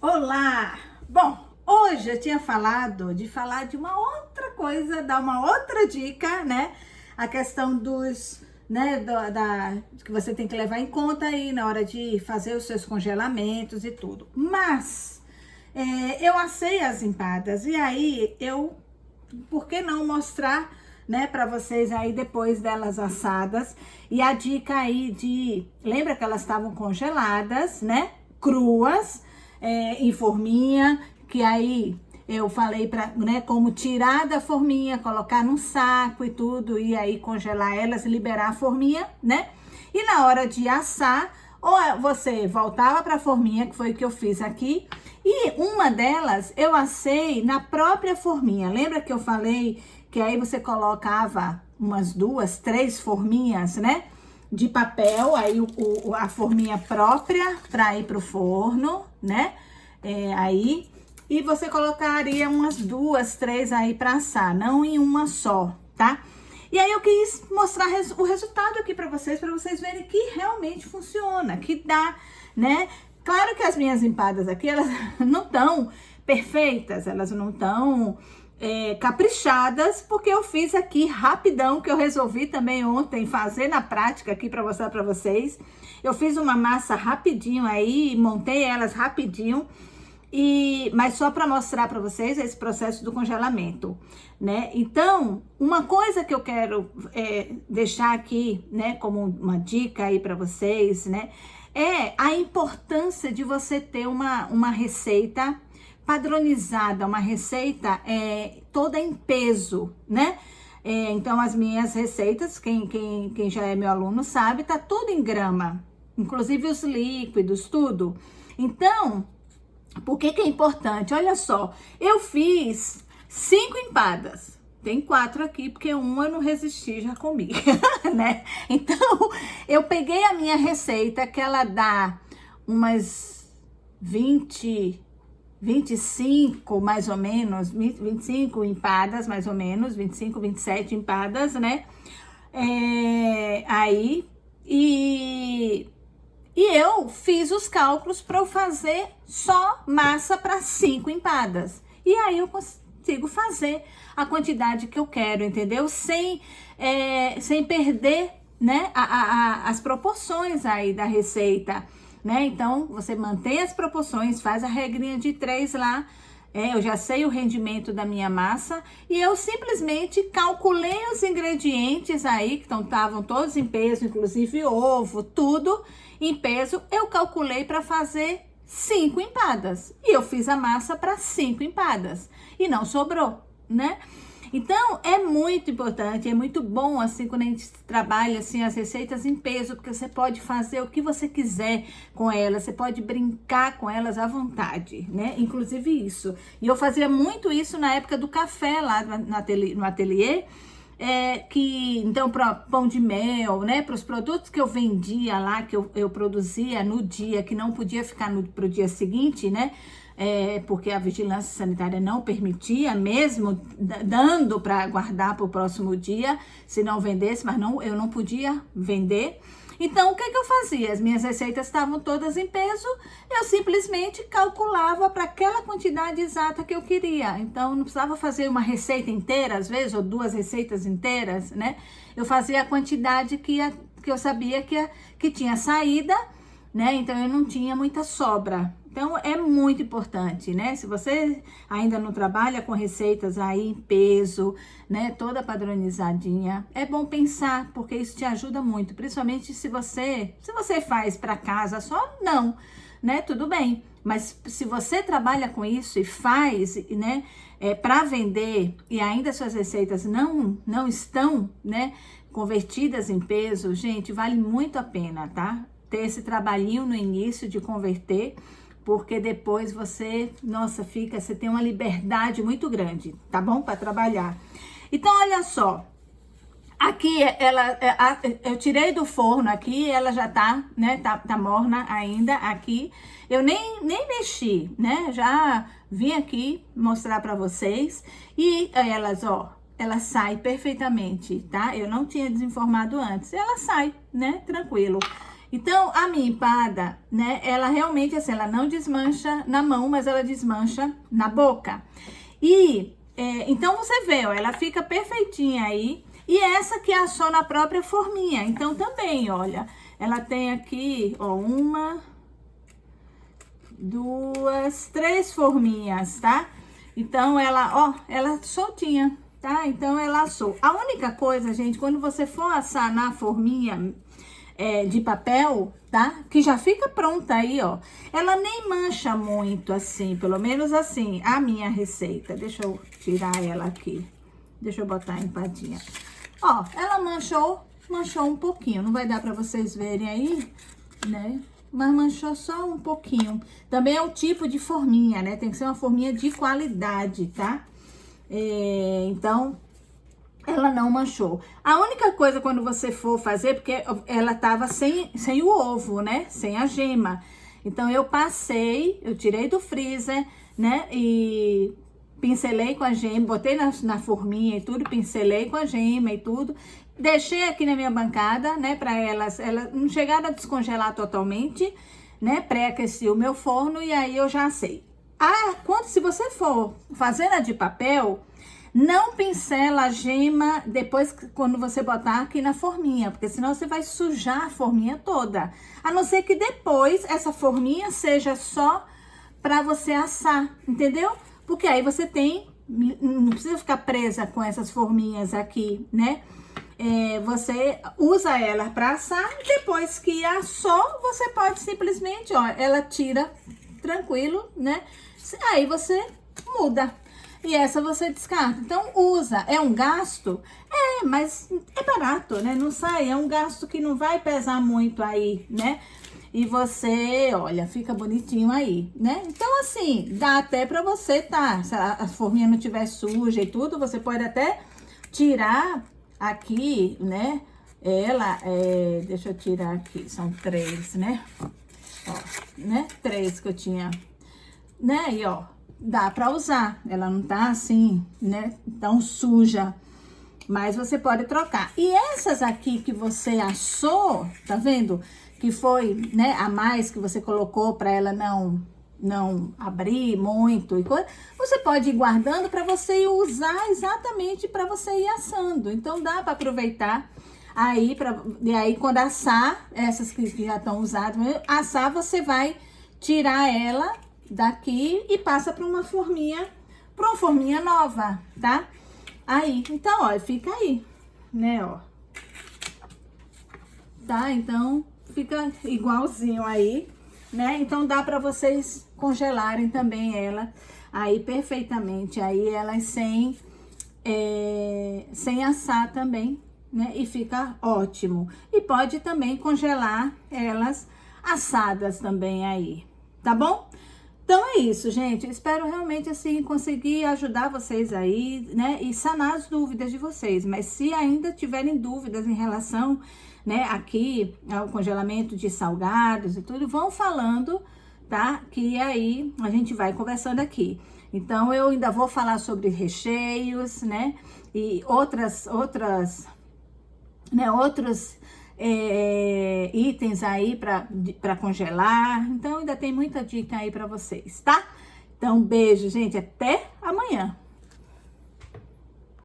Olá! Bom, hoje eu tinha falado de falar de uma outra coisa, dar uma outra dica, né? A questão dos, né, que você tem que levar em conta aí na hora de fazer os seus congelamentos e tudo. Mas eu assei as empadas e aí por que não mostrar, né, para vocês aí depois delas assadas? E a dica aí lembra que elas estavam congeladas, né? Cruas. Em forminha, que aí eu falei para, né, como tirar da forminha, colocar num saco e tudo, e aí congelar elas, liberar a forminha, né? E na hora de assar, ou você voltava para a forminha, que foi o que eu fiz aqui, e uma delas eu assei na própria forminha. Lembra que eu falei que aí você colocava umas 2, 3 forminhas, né? De papel, aí a forminha própria para ir pro forno, né? Aí, e você colocaria umas 2, 3 aí para assar, não em uma só, tá? E aí eu quis mostrar o resultado aqui para vocês verem que realmente funciona, que dá, né? Claro que as minhas empadas aqui, elas não estão perfeitas, elas não estão caprichadas, porque eu fiz aqui rapidão, que eu resolvi também ontem fazer na prática aqui para mostrar para vocês. Eu fiz uma massa rapidinho aí, montei elas rapidinho, mas só para mostrar para vocês esse processo do congelamento, né? Então, uma coisa que eu quero deixar aqui, né, como uma dica aí para vocês, né, é a importância de você ter uma receita padronizada, uma receita toda em peso, né? Então, as minhas receitas, quem já é meu aluno sabe, tá tudo em grama, inclusive os líquidos, tudo. Então, por que é importante? Olha só, eu fiz 5 empadas. Tem 4 aqui, porque uma eu não resisti, já comi, né? Então, eu peguei a minha receita, que ela dá umas 25, mais ou menos, 25 empadas, mais ou menos, 25, 27 empadas, né? E eu fiz os cálculos para eu fazer só massa para 5 empadas. E aí eu consigo fazer a quantidade que eu quero, entendeu? Sem perder, né, as proporções aí da receita, né? Então, você mantém as proporções, faz a regrinha de 3 lá. Eu já sei o rendimento da minha massa e eu simplesmente calculei os ingredientes aí, que estavam todos em peso, inclusive ovo, tudo em peso. Eu calculei para fazer 5 empadas e eu fiz a massa para 5 empadas e não sobrou, né? Então, é muito importante, é muito bom, assim, quando a gente trabalha, assim, as receitas em peso, porque você pode fazer o que você quiser com elas, você pode brincar com elas à vontade, né? Inclusive isso. E eu fazia muito isso na época do café lá no ateliê, então, para pão de mel, né? Para os produtos que eu vendia lá, que eu produzia no dia, que não podia ficar para o dia seguinte, né? Porque a vigilância sanitária não permitia, mesmo dando para guardar para o próximo dia, se não vendesse, mas eu não podia vender. Então, o que eu fazia? As minhas receitas estavam todas em peso, eu simplesmente calculava para aquela quantidade exata que eu queria. Então, não precisava fazer uma receita inteira, às vezes, ou 2 receitas inteiras, né? Eu fazia a quantidade que eu sabia que tinha saída, né? Então, eu não tinha muita sobra. Então, é muito importante, né? Se você ainda não trabalha com receitas aí em peso, né? Toda padronizadinha, é bom pensar, porque isso te ajuda muito. Principalmente se você faz para casa só, não, né? Tudo bem. Mas se você trabalha com isso e faz, né? Para vender e ainda suas receitas não estão, né? Convertidas em peso, gente, vale muito a pena, tá? Ter esse trabalhinho no início de converter, porque depois você tem uma liberdade muito grande, tá bom? Para trabalhar. Então, olha só, aqui eu tirei do forno aqui, ela já tá, né, tá morna ainda aqui. Eu nem mexi, né? Já vim aqui mostrar para vocês e ela sai perfeitamente, tá? Eu não tinha desenformado antes, ela sai, né? Tranquilo. Então, a minha empada, né, ela realmente, assim, ela não desmancha na mão, mas ela desmancha na boca. E, então, você vê, ó, ela fica perfeitinha aí. E essa que assou na própria forminha. Então, também, olha, ela tem aqui, ó, 1, 2, 3 forminhas, tá? Então, ela, ó, ela soltinha, tá? Então, ela assou. A única coisa, gente, quando você for assar na forminha de papel, tá? Que já fica pronta aí, ó. Ela nem mancha muito, assim, pelo menos assim, a minha receita. Deixa eu tirar ela aqui. Deixa eu botar a empadinha. Ó, ela manchou um pouquinho. Não vai dar pra vocês verem aí, né? Mas manchou só um pouquinho. Também é um tipo de forminha, né? Tem que ser uma forminha de qualidade, tá? Então, ela não manchou. A única coisa quando você for fazer, porque ela tava sem o ovo, né? Sem a gema. Então, eu tirei do freezer, né? E pincelei com a gema, botei na forminha e tudo, pincelei com a gema e tudo. Deixei aqui na minha bancada, né? Pra elas não chegaram a descongelar totalmente, né? Pré-aqueci o meu forno e aí eu já assei. Se você for fazendo a de papel, não pincela a gema depois quando você botar aqui na forminha, porque senão você vai sujar a forminha toda. A não ser que depois essa forminha seja só pra você assar, entendeu? Porque aí você não precisa ficar presa com essas forminhas aqui, né? Você usa ela pra assar, depois que assou, você pode simplesmente, ó, ela tira tranquilo, né? Aí você muda. E essa você descarta. Então, usa. É um gasto? Mas é barato, né? Não sai. É um gasto que não vai pesar muito aí, né? E você, olha, fica bonitinho aí, né? Então, assim, dá até pra você, tá? Se a forminha não tiver suja e tudo, você pode até tirar aqui, né? Deixa eu tirar aqui, são 3, né? Ó, né? 3 que eu tinha, né? E, ó, dá pra usar. Ela não tá assim, né? Tão suja. Mas você pode trocar. E essas aqui que você assou, tá vendo? Que foi, né, a mais que você colocou para ela não abrir muito e coisa, você pode ir guardando para você usar exatamente para você ir assando. Então dá para aproveitar aí e aí quando assar essas que já estão usadas, assar você vai tirar ela daqui e passa para uma forminha nova, tá? Aí, então, ó, fica aí, né, ó. Tá? Então fica igualzinho aí, né? Então dá para vocês congelarem também ela aí perfeitamente, aí elas sem assar também, né? E fica ótimo. E pode também congelar elas assadas também aí, tá bom? Então é isso, gente. Espero realmente assim conseguir ajudar vocês aí, né? E sanar as dúvidas de vocês. Mas se ainda tiverem dúvidas em relação, né, aqui ao congelamento de salgados e tudo, vão falando, tá? Que aí a gente vai conversando aqui. Então eu ainda vou falar sobre recheios, né? E outros itens aí para congelar. Então ainda tem muita dica aí para vocês, tá? Então beijo, gente, até amanhã.